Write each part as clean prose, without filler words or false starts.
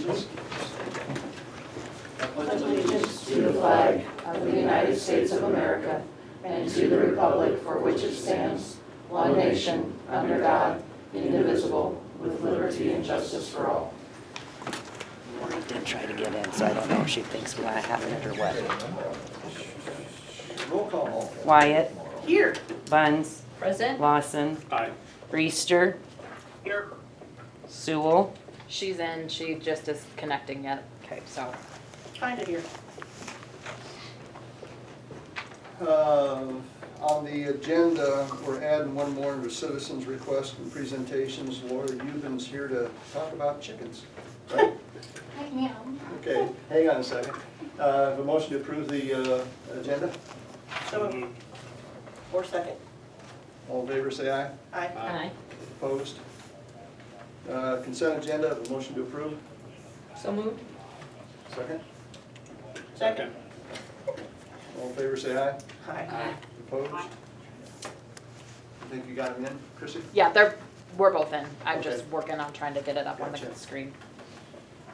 allegiance. Allegiance to the flag of the United States of America and to the republic for which it stands, one nation, under God, indivisible, with liberty and justice for all. Lori did try to get in, so I don't know if she thinks we want to have it or what. Roll call. Wyatt, Here. Buns, Present. Lawson, Aye. Reister, Here. Sewell. She's in, she just is connecting yet. Okay, so. Kind of here. On the agenda, we're adding one more under citizens' requests and presentations. Laura Euban's here to talk about chickens, right? I am. Okay, hang on a second. Have a motion to approve the agenda? So, or second. All in favor, say aye. Aye. Aye. Opposed? Consent agenda, have a motion to approve? So moved? Second? Second. All in favor, say aye. Aye. Opposed? I think you got them in, Chrissy? Yeah, we're both in. I'm just Okay. working on trying to get it up on the Gotcha. screen.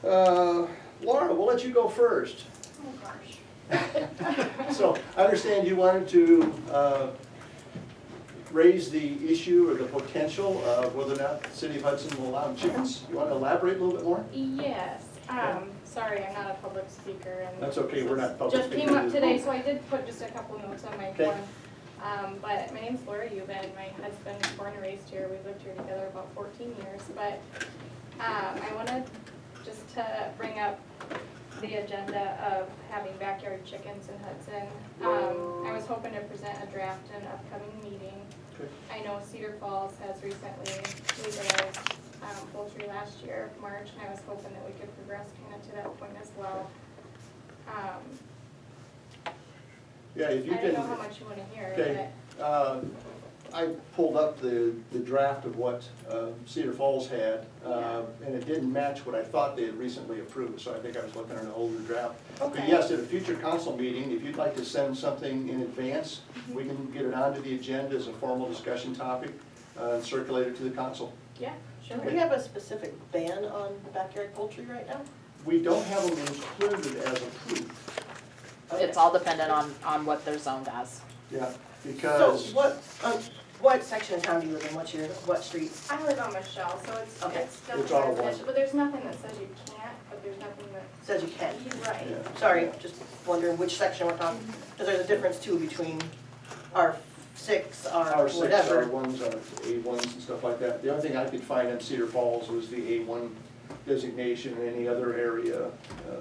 Laura, we'll let you go first. Oh, gosh. So I understand you wanted to raise the issue or the potential of whether or not the city of Hudson will allow chickens. You want to elaborate a little bit more? Yes, sorry, I'm not a public speaker and. That's okay, we're not public Just came speakers. up today, so I did put just a couple notes on my Okay. form. But my name's Laura Euban, my husband was born and raised here, we've lived here together about 14 years, but, I wanted just to bring up the agenda of having backyard chickens in Hudson. I was hoping to present a draft in an upcoming meeting. Okay. I know Cedar Falls has recently legalized poultry last year, March, and I was hoping that we could progress kind of to that point as well. Yeah, if you I don't can. know how much you want to hear, Okay. but I pulled up the draft of what Cedar Falls had, Yeah. and it didn't match what I thought they had recently approved, so I think I was looking at an older draft. But Okay. yes, at a future council meeting, if you'd like to send something in advance, we can get it onto the agenda as a formal discussion topic, and circulate it to the council. yeah, sure. Do we have a specific ban on backyard poultry right now? We don't have them included as approved, It's all dependent on what they're zoned as. yeah, So because. what section of town do you live in? What street? I live on Michelle, so it's Okay. still It's all one. residential, but there's nothing that says you can't, but there's nothing that, Says you can. you're right. Yeah. Sorry, just wondering which section we're talking, because there's a difference too between R6, Our six whatever. R1s, our A1s and stuff like that. The only thing I could find in Cedar Falls was the A1 designation in any other area,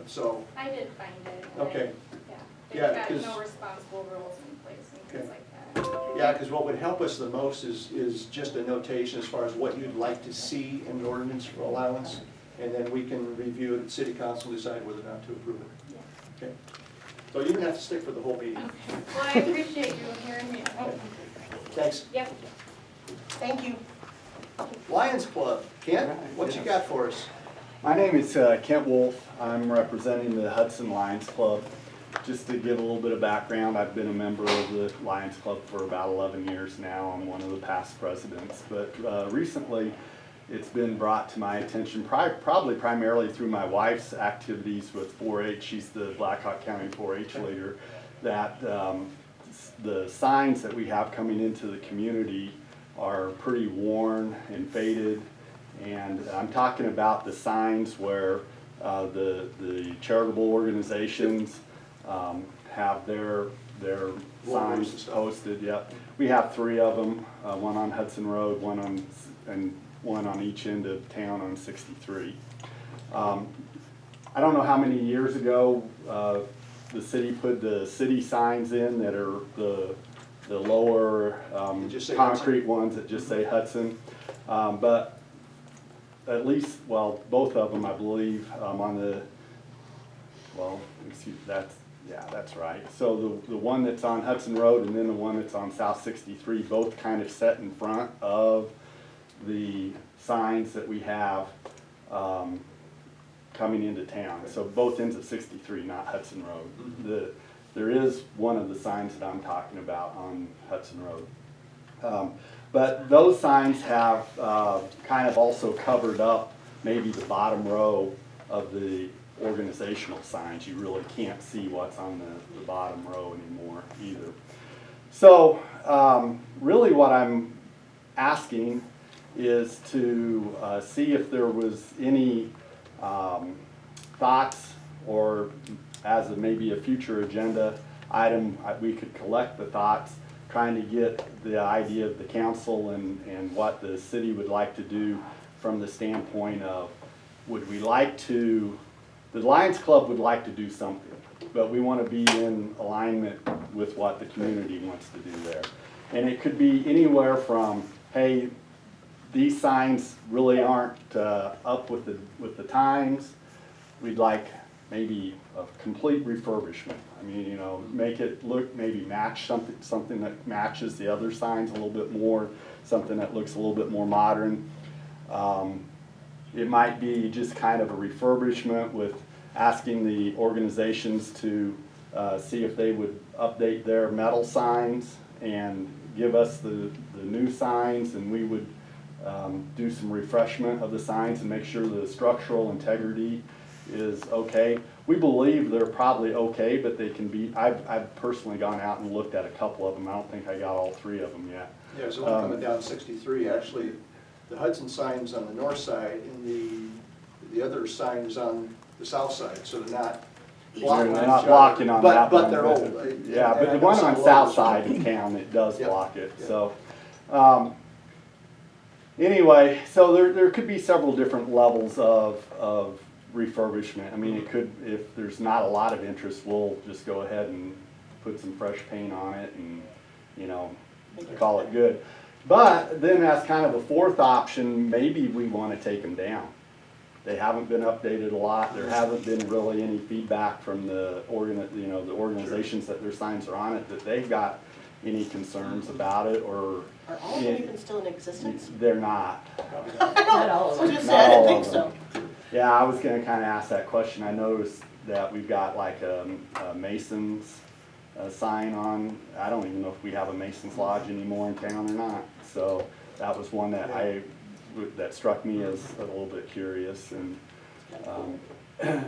so, I did find it. and okay. Yeah, Yeah, they've got 'cause- no responsible rules in place and Okay. things like that. Yeah, because what would help us the most is just a notation as far as what you'd like to see in the ordinance for allowance, and then we can review it at city council, decide whether or not to approve it. Yeah. Okay. So you don't have to stick for the whole meeting. Okay, well, I appreciate you hearing me out. Thanks. Yep. Thank you. Lions Club, Kent, what you got for us? My name is Kent Wolf. I'm representing the Hudson Lions Club. Just to give a little bit of background, I've been a member of the Lions Club for about 11 years now. I'm one of the past presidents. But recently, it's been brought to my attention, probably primarily through my wife's activities with 4-H. She's the Blackhawk County 4-H leader, that the signs that we have coming into the community are pretty worn and faded. And I'm talking about the signs where the charitable organizations have their Logos and signs stuff. posted. Yep, we have 3 of them, one on Hudson Road, and one on each end of town on 63. I don't know how many years ago the city put the city signs in that are the lower That just say concrete ones that just say Hudson, but at least, well, both of them, I believe, on the, well, excuse, that's right. So the one that's on Hudson Road and then the one that's on South 63, both kind of set in front of the signs that we have coming into town. So both ends of 63, not Hudson Road. There is one of the signs that I'm talking about on Hudson Road. But those signs have kind of also covered up maybe the bottom row of the organizational signs. You really can't see what's on the bottom row anymore either. So really what I'm asking is to see if there was any thoughts, or as maybe a future agenda item, we could collect the thoughts, trying to get the idea of the council and what the city would like to do from the standpoint of, would we like to, the Lions Club would like to do something, but we want to be in alignment with what the community wants to do there. And it could be anywhere from, hey, these signs really aren't up with the times. We'd like maybe a complete refurbishment. I mean, you know, make it look, maybe match something that matches the other signs a little bit more, something that looks a little bit more modern. It might be just kind of a refurbishment with asking the organizations to see if they would update their metal signs and give us the new signs, and we would do some refreshment of the signs and make sure the structural integrity is okay. We believe they're probably okay, but they can be, I've personally gone out and looked at a couple of them. I don't think I got all 3 of them yet. Yeah, there's one coming down 63, actually, the Hudson sign's on the north side, and the other sign is on the south side, so they're not blocking. They're not blocking on that one. But they're old. Yeah, but the one on the south side of town, it does block it, Yep. so. Anyway, so there could be several different levels of refurbishment. I mean, it could, if there's not a lot of interest, we'll just go ahead and put some fresh paint on it and, you know, call it good. But then as kind of a fourth option, maybe we want to take them down. They haven't been updated a lot. There hasn't been really any feedback from the organizations that their signs are on it, that they've got any concerns about it, or Are all of them even still in existence? they're not. Not all of I was them. gonna say, I didn't think Not so. all Yeah, I was gonna kind of ask that question. I noticed that we've got like a Mason's sign on. I don't even know if we have a Mason's Lodge anymore in town or not. So that was one that that struck me as a little bit curious, and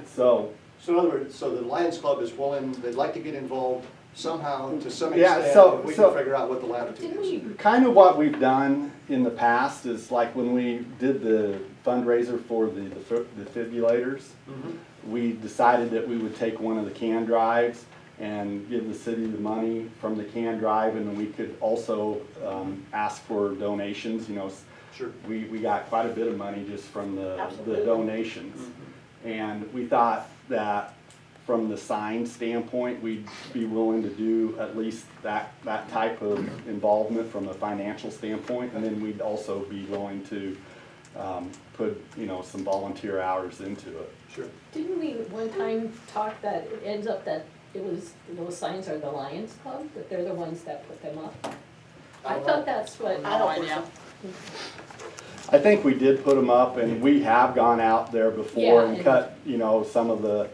so. So in other words, so the Lions Club is willing, they'd like to get involved somehow, to some Yeah, extent, so- and we so- can figure out what the latitude is. Kind of what we've done in the past is, like when we did the fundraiser for the defibrillators, we decided that we would take one of the can drives and give the city the money from the can drive, and then we could also ask for donations. You know, Sure. we got quite a bit of money just from the Absolutely. donations. And we thought that from the sign standpoint, we'd be willing to do at least that type of involvement from a financial standpoint, and then we'd also be willing to put, you know, some volunteer hours into it. Sure. Didn't we one time talk that it ends up that it was, those signs are the Lions Club, that they're the ones that put them up? I thought that's what. I don't think so. I think we did put them up, and we have gone out there before Yeah, and and- cut, you know, some of the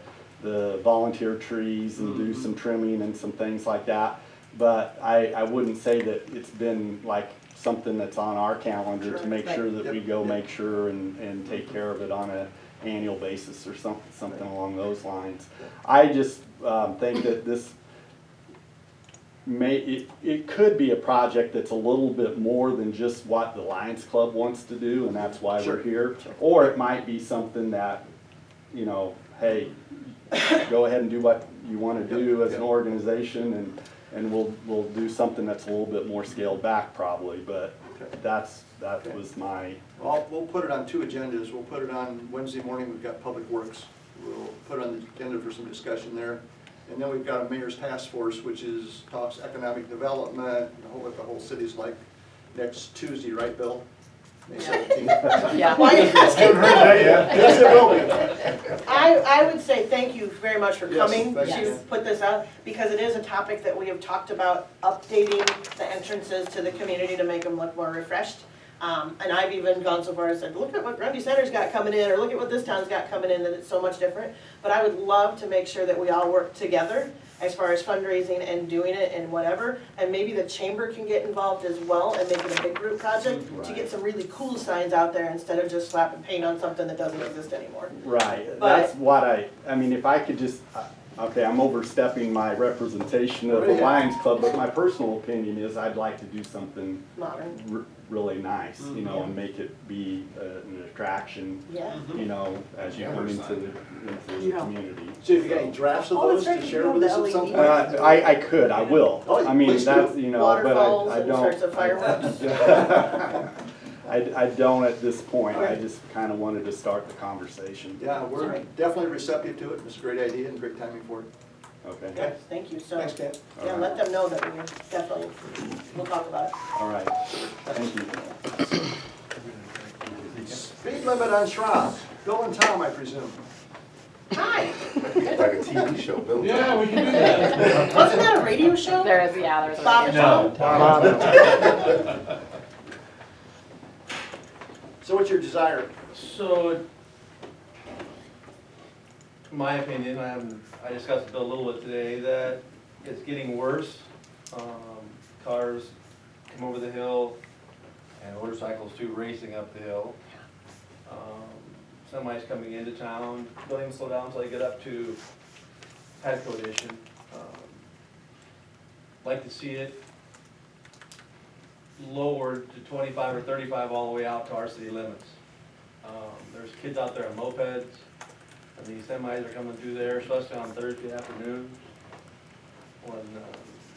volunteer trees and do some trimming and some things like that. But I wouldn't say that it's been like something that's on our calendar to make Right. sure that we Yep, go yep. make sure and take care of it on an annual basis or something along those lines. I just think that this it could be a project that's a little bit more than just what the Lions Club wants to do, and that's why Sure. we're here. Or it might be something that, you know, hey, go ahead and do what you want to do as an organization, and we'll do something that's a little bit more scaled back probably. But Okay. that was my. Well, we'll put it on 2 agendas. We'll put it on Wednesday morning, we've got Public Works. We'll put it on the agenda for some discussion there. And then we've got a mayor's task force, which talks economic development, what the whole city's like, next Tuesday, right, Bill? May 17th. Yeah. Why are you asking? Yes, it will be. I would say thank you very much for Yes, coming thank to you. put this out, because it is a topic that we have talked about, updating the entrances to the community to make them look more refreshed. And I've even gone so far as said, look at what Grundy Center's got coming in, or look at what this town's got coming in, that it's so much different. But I would love to make sure that we all work together as far as fundraising and doing it and whatever. And maybe the chamber can get involved as well and make it a big group project to get some really cool signs out there instead of just slapping paint on something that doesn't exist anymore. Right, But- that's what I mean, if I could just, okay, I'm overstepping my representation of the Yeah. Lions Club, but my personal opinion is I'd like to do something Modern, really nice, you know, and make it be an attraction, yeah. you know, as you come into the community. So if you got any drafts of Oh, those that's to right, share you with know, us the at some LED. point? I could, I will. Oh, I mean, please do. that's, you know, but Waterfalls I and sorts of don't. fireworks. I don't at this point, I Right. just kinda wanted to start the conversation. Yeah, we're Sorry. definitely receptive to it. It's a great idea and great timing for it. Okay, Yes, thank you, so, Thanks, Ken. yeah, let them know that we definitely, we'll talk about it. all right, thank you. Speed limit on Schrock. Bill and Tom, I presume. Hi, Like a TV show, Bill. Yeah, we can do that. wasn't that a radio show? There is, yeah, there's a Bob radio and show. Tom? So what's your desire? So, in my opinion, I discussed with Bill a little bit today, that it's getting worse. Cars come over the hill, and motorcycles too racing up the hill. Semis coming into town, don't even slow down until they get up to Padco Edition. Like to see it lowered to 25 or 35 all the way out to our city limits. There's kids out there on mopeds, and these semis are coming through there, especially on Thursday afternoons, when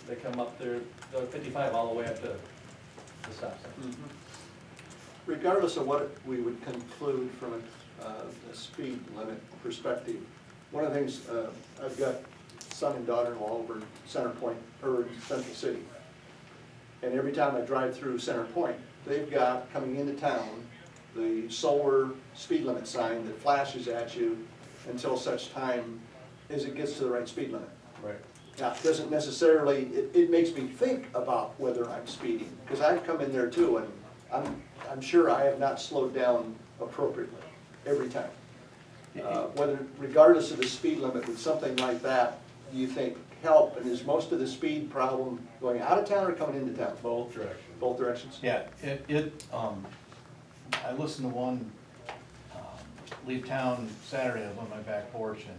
they come up there, go 55 all the way up to the stop sign. Regardless of what we would conclude from a speed limit perspective, one of the things, I've got son and daughter-in-law over in Center Point, or Central City. And every time I drive through Center Point, they've got, coming into town, the solar speed limit sign that flashes at you until such time as it gets to the right speed limit. Right. Now, it doesn't necessarily, it makes me think about whether I'm speeding, because I've come in there too, and I'm sure I have not slowed down appropriately every time. Whether, regardless of the speed limit, would something like that, do you think, help? And is most of the speed problem going out of town or coming into town? Both directions. Both directions? Yeah, I listened to one, leave town Saturday, I was on my back porch, and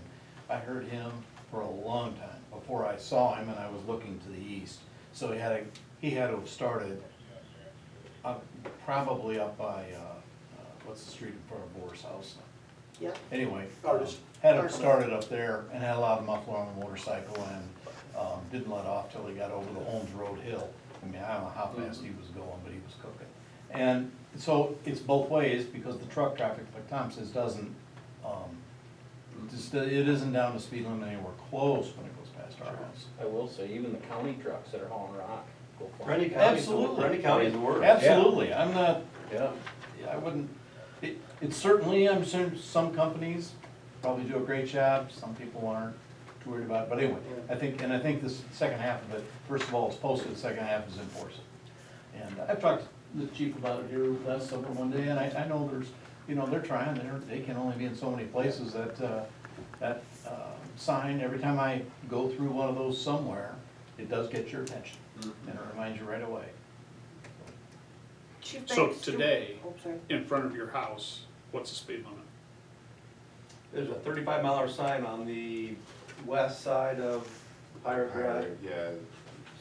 I heard him for a long time, before I saw him, and I was looking to the east. So he had to have started, probably up by, what's the street in front of Boris' house? Yeah, Anyway, Artist. had it started up there and had a loud muffler on the motorcycle and didn't let off till he got over the Holmes Road Hill. I mean, I don't know how fast he was going, but he was cooking. And so it's both ways, because the truck traffic, like Tom says, doesn't, it isn't down to speed limit anywhere close when it goes past our house. I will say, even the county trucks that are hauling rock go flying. Grundy County's Absolutely. Grundy County's the worst. Absolutely, I'm not, Yeah. I wouldn't, it's certainly, I'm sure some companies probably do a great job, some people aren't too worried about it, but anyway, I think this second half of it, first of all, it's posted, the second half is enforced. And I've talked to the chief about it here last summer one day, and I know there's, you know, they're trying, they can only be in so many places that sign, every time I go through one of those somewhere, it does get your attention, and it reminds you right away. Chief So Banks, today, Oh, sorry. in front of your house, what's the speed limit? There's a 35-mile sign on the west side of Pirate Drive. Yeah.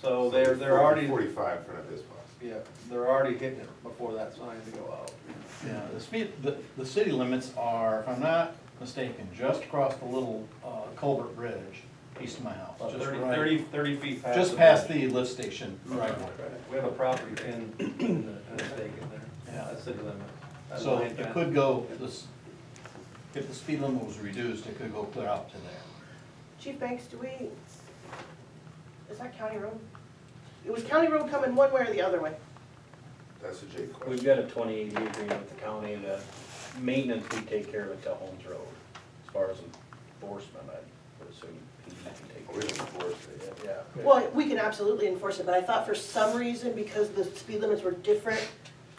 So they're already, 45 in front of his house. yeah, they're already hitting it before that sign to go out. Yeah, the city limits are, if I'm not mistaken, just across the little culvert bridge east of my house. About Just 30 right- 30 feet past. Just past the lift station driveway. We have a property in the stake in there. Yeah. That's city limit. That's So line it fence. could go, if the speed limit was reduced, it could go clear up to there. Chief Banks, is that county road? It was county road coming one way or the other way? That's a Jake We've question. got a 20-80 agreement with the county, and the maintenance, we take care of it till Holmes Road. As far as enforcement, I would assume he can take We care don't of enforce it. it. Yeah. Well, we can absolutely enforce it, but I thought for some reason, because the speed limits were different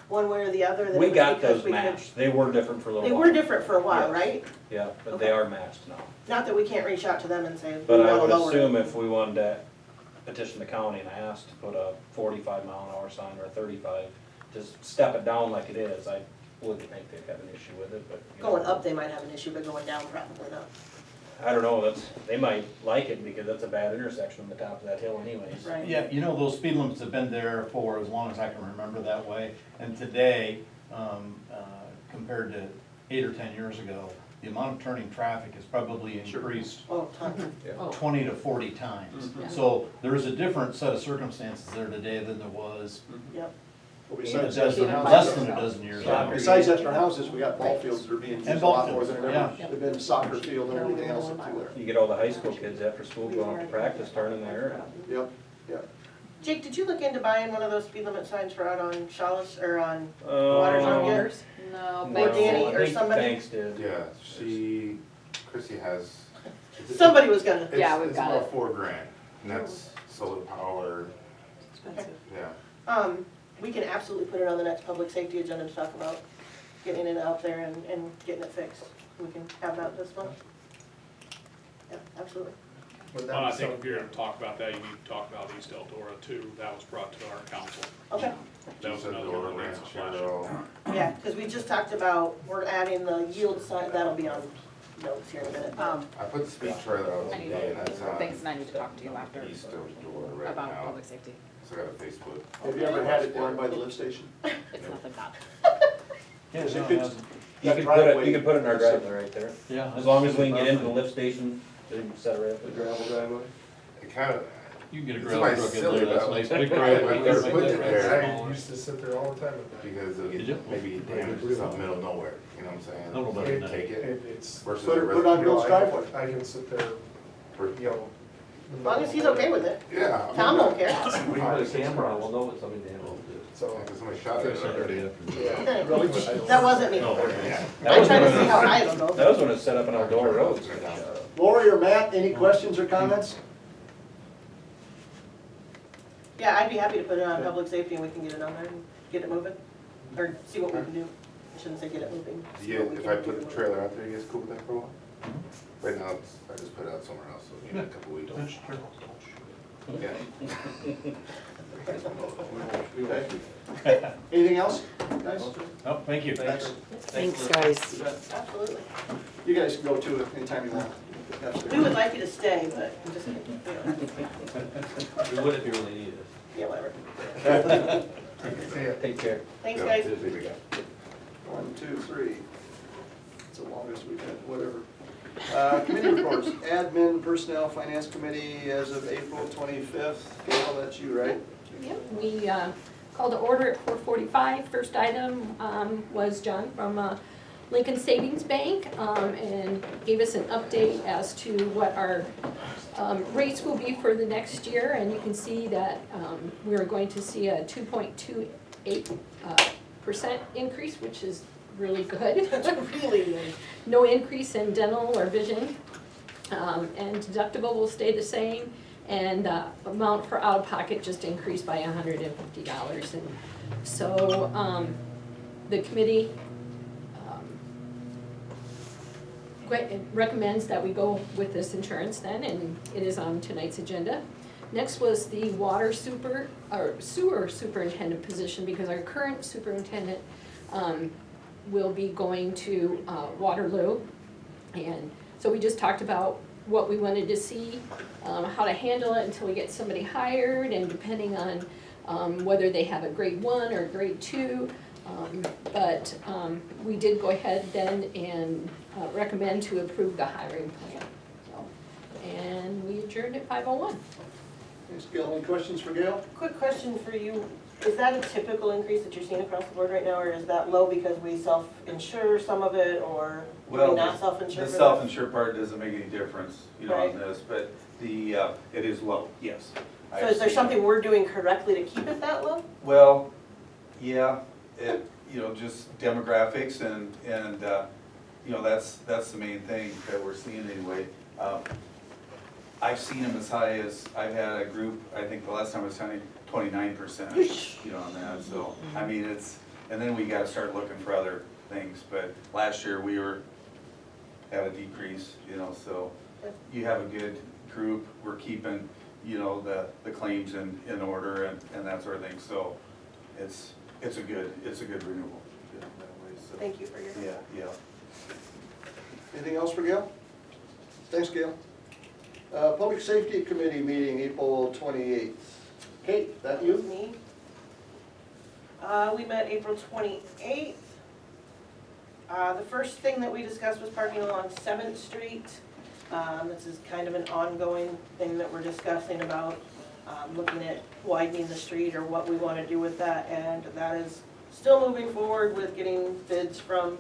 one way or the other? that it We was got because those we could- matched, they were different for a little They while. were different for a while, Yes. right? Yeah, but they Okay. are matched now. Not that we can't reach out to them and say, we But I wanna would lower it. assume if we wanted to petition the county and ask to put a 45-mile-an-hour sign or a 35, just step it down like it is, I wouldn't think they'd have an issue with it, but. you know. Going up, they might have an issue, but going down, probably not. I don't know, they might like it because that's a bad intersection on the top of that hill anyways. Right. Yeah, you know, those speed limits have been there for as long as I can remember that way. And today, compared to 8 or 10 years ago, the amount of turning traffic has probably increased Oh, tons. 20 to 40 times. Mhm. So there is a different set of circumstances there today than there was Yep. Well, a besides dozen, extra less houses, than a dozen years Soccer. ago. besides extra houses, we got ball fields that are being And used a ball lot more fields, than ever. yeah. They've been soccer field and everything else up through there. You get all the high school kids after school going up to practice turning there. Yep, yep. Jake, did you look into buying one of those speed limit signs for out on Chalice, or on Waters on No, Good? No, Or Danny, I or think somebody? Banks did. Yeah, Chrissy has. Somebody was gonna. Yeah, we've It's got about it. $4,000, and that's solar power, Expensive. yeah. We can absolutely put it on the next public safety agenda to talk about getting it out there and getting it fixed. We can have that this month. Yeah, absolutely. Well, I think if you're gonna talk about that, you need to talk about East Eldora too. That was brought to our council. Okay. That was another Door, one that needs ranch, a flash. Cheryl. Yeah, because we just talked about, we're adding the yield sign, that'll be on notes here in a minute. I put the speed trailer out I need today, and that's to, on thanks, and I need to talk to you after East Door right about now. public safety. So I got a Facebook. Have you ever had it down by the lift station? It's nothing bad. Yeah, You no, could- it hasn't. You That can put it, driveway- you can put it in our driveway right there. Yeah. As long as we can get into the lift station, they can set it right up. The gravel driveway? It kind of, You can get a It's gravel like truck in silly, there, that's though. nice, big I driveway. never put it there. I used to sit there all the time with that. because it'll Did you? get maybe damaged in some middle of nowhere, you know what I'm saying? No, no, So no, you no. take it It's, versus. Put a it on Bill's driveway. I can sit there, for- you know. As long as he's okay with it. Yeah. Tom don't care. We can put a camera, we'll know what somebody did. So, Because somebody shot it already. yeah. That wasn't me. Yeah. I tried to see how high it'll go. That was when it set up on Eldora Road. Lori or Matt, any questions or comments? Yeah, I'd be happy to put it on public safety and we can get it on there and get it moving, or see what we can do. I shouldn't say get it moving. see what we If can I do put the with it. trailer out there, you guys cool with that for a while? Right now, I just put it out somewhere else, so give me a couple weeks. Yeah. Okay. Anything else, guys? Oh, thank you. Thanks. Thanks, guys. Absolutely. You guys can go too anytime you want. We Absolutely. would like you to stay, but I'm just kidding. We don't. We would if you really needed us. Yeah, whatever. Take care. Thanks, Yeah, guys. just leave it. 1, 2, 3. It's the longest we've had, whatever. Committee reports, admin, personnel, finance committee as of April 25th. Gail, that's you, right? Yep, we called to order at 4:45. First item was John from Lincoln Savings Bank and gave us an update as to what our rates will be for the next year. And you can see that we're going to see a 2.28% increase, which is really good. Really good. No increase in dental or vision. And deductible will stay the same. And the amount for out-of-pocket just increased by $150. And so the committee recommends that we go with this insurance then, and it is on tonight's agenda. Next was the sewer superintendent position, because our current superintendent will be going to Waterloo. And so we just talked about what we wanted to see, how to handle it until we get somebody hired, and depending on whether they have a grade 1 or grade 2. But we did go ahead then and recommend to approve the hiring plan. So, and we adjourned at 5:01. Thanks, Gail. Any questions for Gail? Quick question for you. Is that a typical increase that you're seeing across the board right now, or is that low because we self-insure some of it, or do we not self-insure? The for self-insured part doesn't make any difference, you know, on Right. this, but the, it is low, yes. that? So is there something we're doing correctly to keep it that low? Well, yeah, you know, just demographics and, you know, that's the main thing that we're seeing anyway. I've seen them as high as, I've had a group, I think the last time I was telling you, 29%, you know, on that, so, I mean, and then we gotta start looking for other things, but last year we had a decrease, you know, so you have a good group, we're keeping, you know, the claims in order and that sort of thing, so it's a good renewal. Yeah, that way, so. Thank you for your. Yeah. Anything else for Gail? Thanks, Gail. Public Safety Committee meeting, April 28th. Kate, that you? Me. We met April 28th. The first thing that we discussed was parking along 7th Street. This is kind of an ongoing thing that we're discussing about, looking at widening the street or what we want to do with that. And that is still moving forward with getting bids from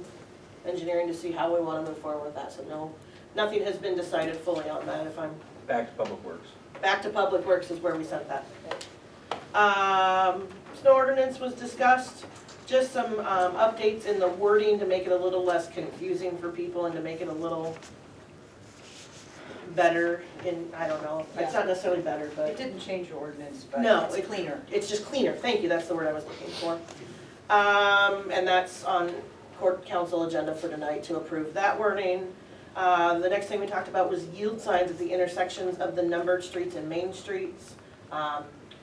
engineering to see how we want to move forward with that. So no, nothing has been decided fully on that. If I'm Back to Public Works. back to Public Works is where we sent that. Snow ordinance was discussed, just some updates in the wording to make it a little less confusing for people and to make it a little better in, I don't know, it's not necessarily better, It but didn't change your ordinance, but No, it's it- cleaner. it's just cleaner, thank you, that's the word I was looking for. And that's on court council agenda for tonight to approve that wording. The next thing we talked about was yield signs at the intersections of the numbered streets and main streets.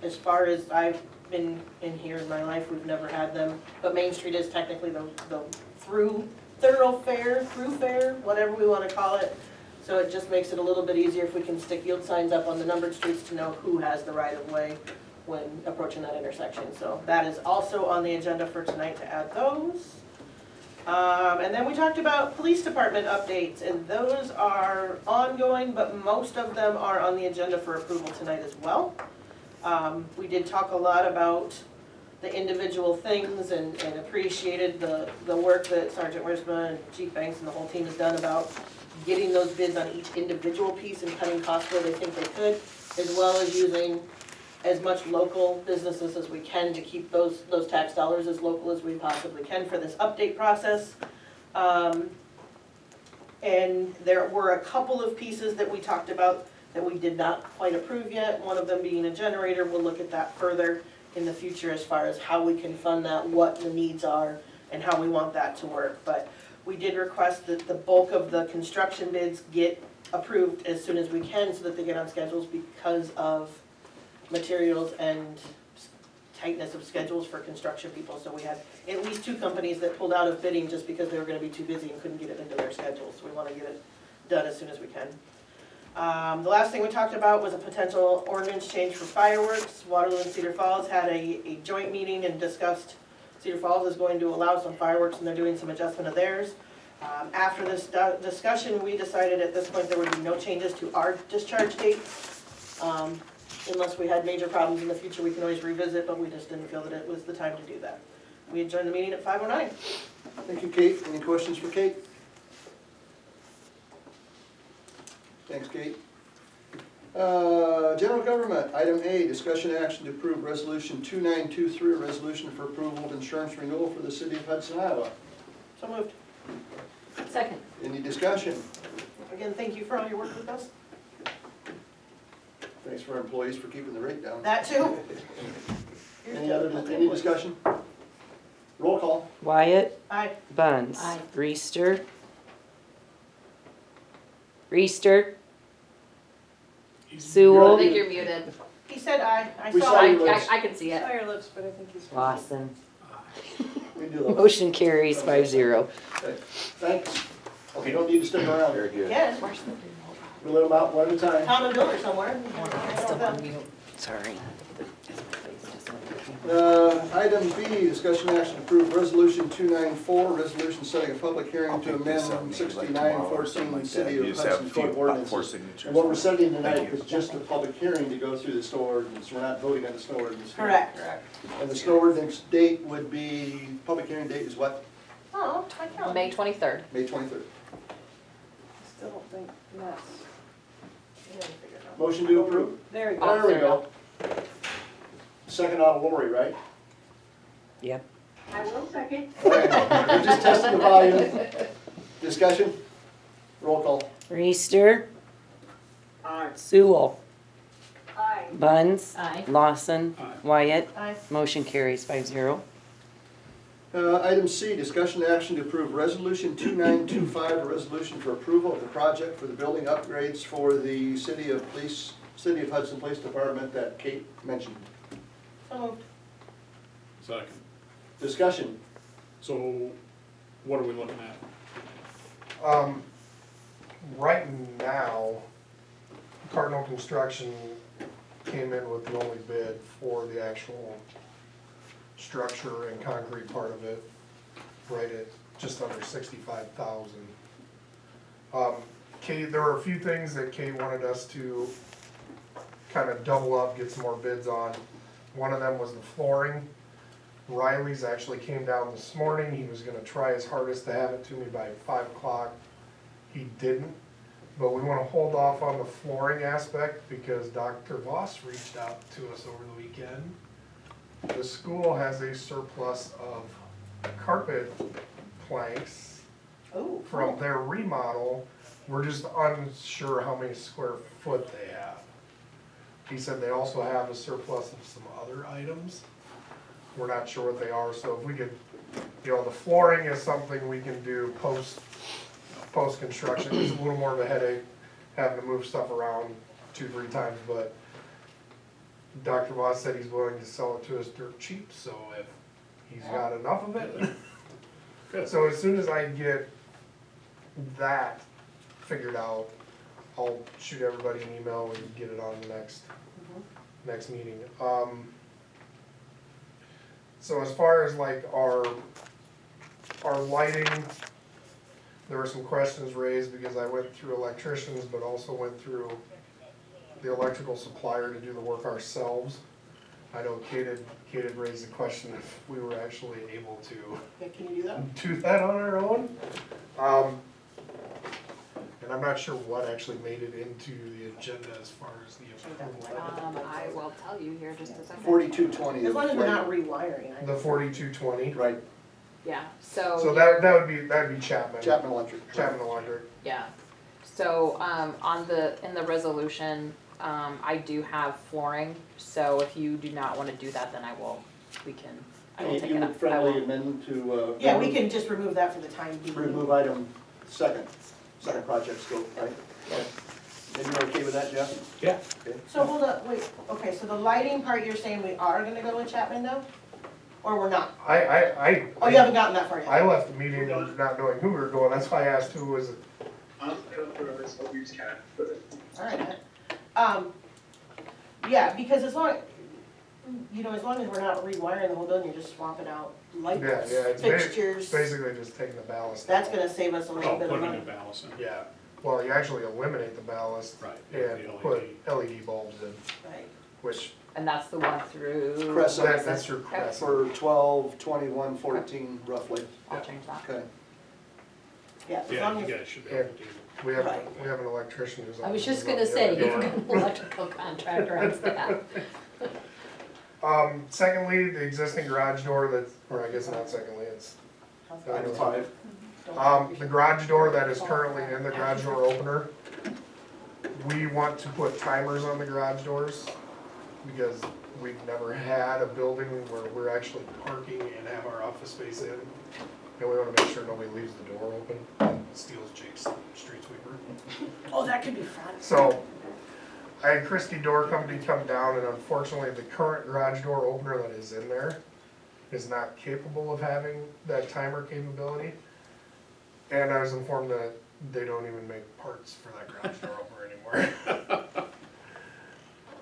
As far as I've been in here in my life, we've never had them, but Main Street is technically the thoroughfare, whatever we wanna call it. So it just makes it a little bit easier if we can stick yield signs up on the numbered streets to know who has the right of way when approaching that intersection. So that is also on the agenda for tonight to add those. And then we talked about police department updates, and those are ongoing, but most of them are on the agenda for approval tonight as well. We did talk a lot about the individual things and appreciated the work that Sergeant Wiersma and Chief Banks and the whole team has done about getting those bids on each individual piece and cutting costs where they think they could, as well as using as much local businesses as we can to keep those tax dollars as local as we possibly can for this update process. And there were a couple of pieces that we talked about that we did not quite approve yet, one of them being a generator. We'll look at that further in the future as far as how we can fund that, what the needs are, and how we want that to work. But we did request that the bulk of the construction bids get approved as soon as we can so that they get on schedules because of materials and tightness of schedules for construction people. So we had at least 2 companies that pulled out of bidding just because they were gonna be too busy and couldn't get it into their schedules. So we wanna get it done as soon as we can. The last thing we talked about was a potential ordinance change for fireworks. Waterloo and Cedar Falls had a joint meeting and discussed Cedar Falls is going to allow some fireworks and they're doing some adjustment of theirs. After this discussion, we decided at this point there would be no changes to our discharge dates. Unless we had major problems in the future, we can always revisit, but we just didn't feel that it was the time to do that. We adjourned the meeting at 5:09. Thank you, Kate. Any questions for Kate? Thanks, Kate. General government, item A, discussion action to approve resolution 2923, a resolution for approval of insurance renewal for the city of Hudson, Iowa. So moved. Second. Any discussion? Again, thank you for all your work with us. Thanks for our employees for keeping the rate down. That too. Any discussion? Roll call. Wyatt, Aye. Buns. Aye. Reister. Reister. I Sewell. think you're muted. He said aye. I We saw saw it. your lips. I can see it. Saw your lips, but I think he's. Lawson. We do love it. Motion carries 5-0. Okay, thanks. You don't need to stick around. Very good. Yes. We'll let them out one at a time. Tom and Bill are somewhere. Sorry. Item B, discussion action to approve resolution 294, resolution setting a public hearing to amend 6914 City of Hudson Code ordinances. And what we're setting tonight is just a public hearing to go through the snow ordinance. We're not voting on the snow ordinance. Correct. And the snow ordinance date would be, public hearing date is what? Oh, I count. May 23rd. May 23rd. Still don't think, yes. Motion to approve? There we Oh, There we go. Second out of Lori, right? Yep. I will second. Okay, we're just testing the volume. Discussion? Roll call. Reister. Aye. Sewell. Aye. Buns. Aye. Lawson. Aye. Wyatt. Aye. Motion carries 5-0. Item C, discussion action to approve resolution 2925, a resolution for approval of the project for the building upgrades for the City of Hudson Police Department that Kate mentioned. So moved. Second. Discussion. So what are we looking at? Right now, Cardinal Construction came in with the only bid for the actual structure and concrete part of it, right at just under 65,000. Kate, there were a few things that Kate wanted us to kind of double up, get some more bids on. One of them was the flooring. Riley's actually came down this morning. He was gonna try his hardest to have it to me by 5 o'clock. He didn't, but we wanna hold off on the flooring aspect because Dr. Voss reached out to us over the weekend. The school has a surplus of carpet planks Oh, from their remodel. We're just unsure how many square foot they have. He said they also have a surplus of some other items. We're not sure what they are, so if we could, you know, the flooring is something we can do post-construction. It's a little more of a headache, having to move stuff around 2-3 times, but Dr. Voss said he's willing to sell it to us dirt cheap, so if he's got enough of it. So as soon as I get that figured out, I'll shoot everybody an email, we can get it on the next meeting. So as far as like our lighting, there were some questions raised because I went through electricians, but also went through the electrical supplier to do the work ourselves. I know Kate had raised the question if we were actually able to yeah, can you do that? do that on our own. And I'm not sure what actually made it into the agenda as far as the approval. I will tell you here just a second. 4220. As long as we're not rewiring. The 4220. Right, Yeah, So so, that'd be Chapman. Chapman Electric. Chapman Electric. yeah. So, in the resolution, I do have flooring, so if you do not wanna do that, then I will take You it would up. friendly amendment to, Yeah, we can just remove that for the time being. remove item second project scope, right? Okay. And you're okay with that, Jeff? Yeah. Okay. So hold up, wait, okay, so the lighting part, you're saying we are gonna go with Chapman though? Or we're not? I Oh, you haven't gotten that far yet? I left the meeting not knowing who we were going. That's why I asked who was it. Alright. Yeah, because as long as we're not rewiring the whole building, you're just swapping out light Yeah, it's fixtures. basically just taking the ballast. That's out. gonna save us a little Oh, bit of putting a money. new ballast in. Yeah, well, you actually eliminate the ballast Right. and the put LED bulbs in, Right. which, And that's the one through. Crescent. that's your crescent. For 12, 21, 14 roughly. I'll change that. Okay. Yeah, as Yeah, long you as, guys should be able to do We have, Right. we have an electrician who's on. I was just who's gonna on the say, other you've door. got an electrical contractor on staff. Secondly, the existing garage door or I guess not secondly, it's. Item 5. The garage door that is currently in the garage door opener, we want to put timers on the garage doors because we've never had a building where we're actually parking and have our office space in. And we wanna make sure nobody leaves the door open and steals Jake's street sweeper. oh, that could be fun. So, I had Christie Door Company come down and unfortunately the current garage door opener that is in there is not capable of having that timer capability. And I was informed that they don't even make parts for that garage door opener anymore.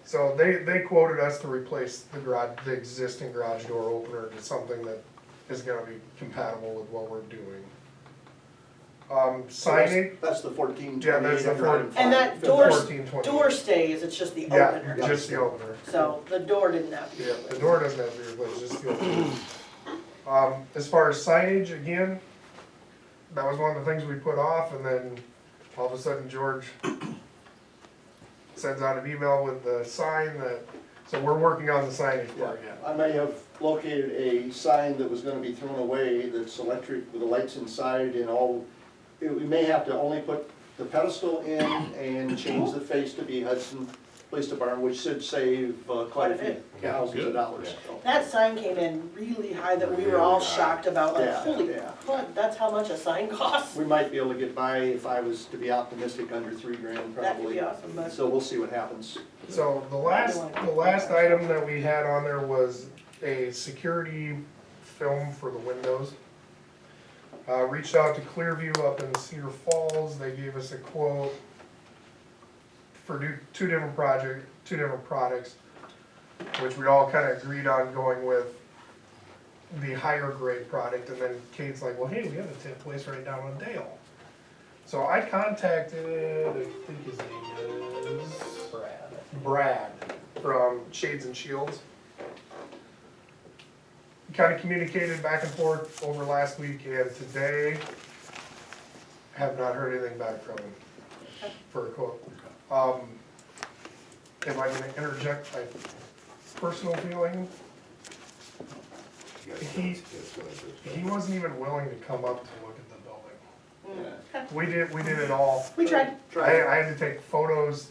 So they quoted us to replace the existing garage door opener to something that is gonna be compatible with what we're doing. Signage, That's the 14, Yeah, that's the 28, And that item door, 1420. door stays, it's just the Yeah, opener. just the opener. So the door didn't have to be Yeah, replaced. the door doesn't have to be replaced, just the opener. As far as signage, again, that was one of the things we put off, and then all of a sudden George sends out an email with the sign that, so we're working on the signage Yeah, part yet. I may have located a sign that was gonna be thrown away that's electric with the lights inside and all. We may have to only put the pedestal in and change the face to be Hudson police department, which should save quite a few thousands of dollars. So, That sign came in really high that we were all shocked about, like, Yeah, holy yeah. crap, that's how much a sign costs? we might be able to get by, if I was to be optimistic, under $3,000 That could probably. be awesome, but. So we'll see what happens. So the last item that we had on there was a security film for the windows. Reached out to Clearview up in Cedar Falls, they gave us a quote for two different products, which we all kinda agreed on going with the higher grade product, and then Kate's like, well, hey, we have a place right down on Dale. So I contacted, I think his name is Brad from Shades and Shields. Kind of communicated back and forth over last week, and today have not heard anything back from him for a quote. Am I gonna interject my personal feeling? He wasn't even willing to come up to look at the building. We did it all. We tried. I had to take photos,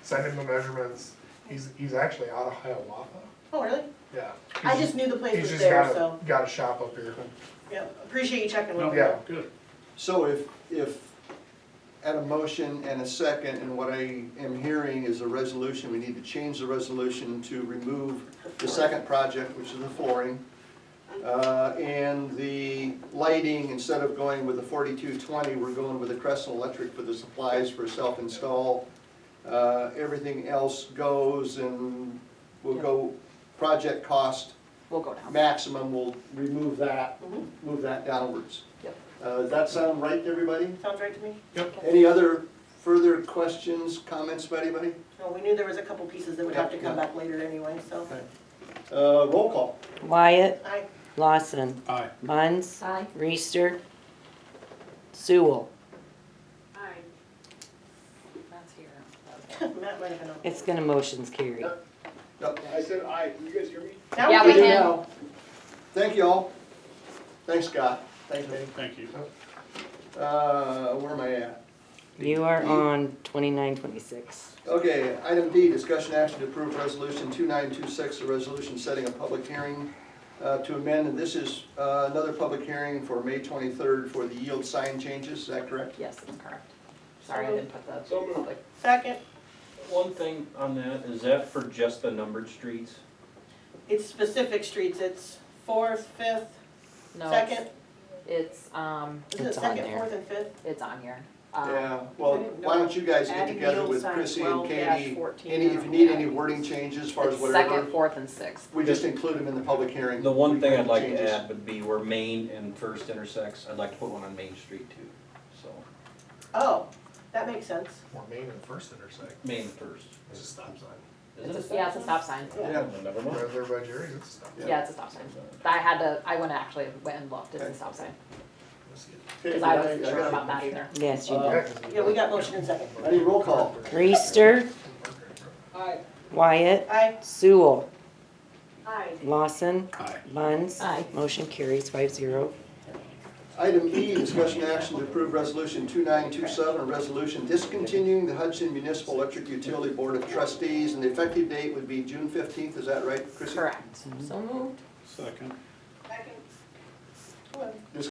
send him the measurements. He's actually out of Hiawatha. Oh, really? Yeah. I just knew the place He's was just there, got so, got a shop up here. yeah, appreciate you checking with me. Yeah. Good. So if at a motion and a second, and what I am hearing is a resolution, we need to change the resolution to remove the second project, which is the flooring. And the lighting, instead of going with the 4220, we're going with the Crescent Electric for the supplies for self-install. Everything else goes, and we'll go project cost We'll go down. maximum, we'll remove that, move that downwards. Yep. Does that sound right to everybody? Sounds right to me? Any other further questions, comments by anybody? No, we knew there was a couple pieces that would have to come back later anyway, so. Roll call. Wyatt, Aye. Lawson, Aye. Buns, Aye. Reister, Sewell. That's here. Matt might have been on. It's gonna motions carry. Yep. I said aye, can you guys hear me? Now Yeah, we we can. can. Now, thank you all. Thanks, Scott. Thank you. Thank you. Where am I at? You are on 2926. Okay, item D, discussion action to approve resolution 2926, a resolution setting a public hearing to amend, and this is another public hearing for May 23rd for the yield sign changes, is that correct? Yes, that's correct. Sorry, I didn't put the So moved. public. Second, One thing on that, is that for just the numbered streets? it's specific streets, it's fourth, fifth, No, second, it's, isn't it It's on second, there. fourth, and fifth? it's on here. Yeah, well, why don't you guys get Adding together yield with sign Chrissy and Katie, 12-14 if you need any wording changes as far as It's whatever, second, fourth, and sixth. we just include them in the public hearing. The one thing I'd like Changes. to add would be where Main and First intersects, I'd like to put one on Main Street too, so, Oh, that makes sense. Or Main and First intersect. Main and First. It's a stop sign. Is it? Yeah, it's a stop sign. Yeah. Never mind. Right there by Jerry's, it's a stop sign. Yeah, it's a stop sign. I went and looked, it's a stop sign. Okay, Because I got wasn't sure it. about that either. Yes, you Uh, did. Yeah, we got motion and second. I need roll call. Reister, Wyatt, Aye. Sewell, Aye. Lawson, Aye. Buns. Aye. Motion carries 5-0. Item E, discussion action to approve resolution 2927, a resolution discontinuing the Hudson Municipal Electric Utility Board of Trustees, and the effective date would be June 15th, is that right, Chrissy? Correct. So moved. Second. Second.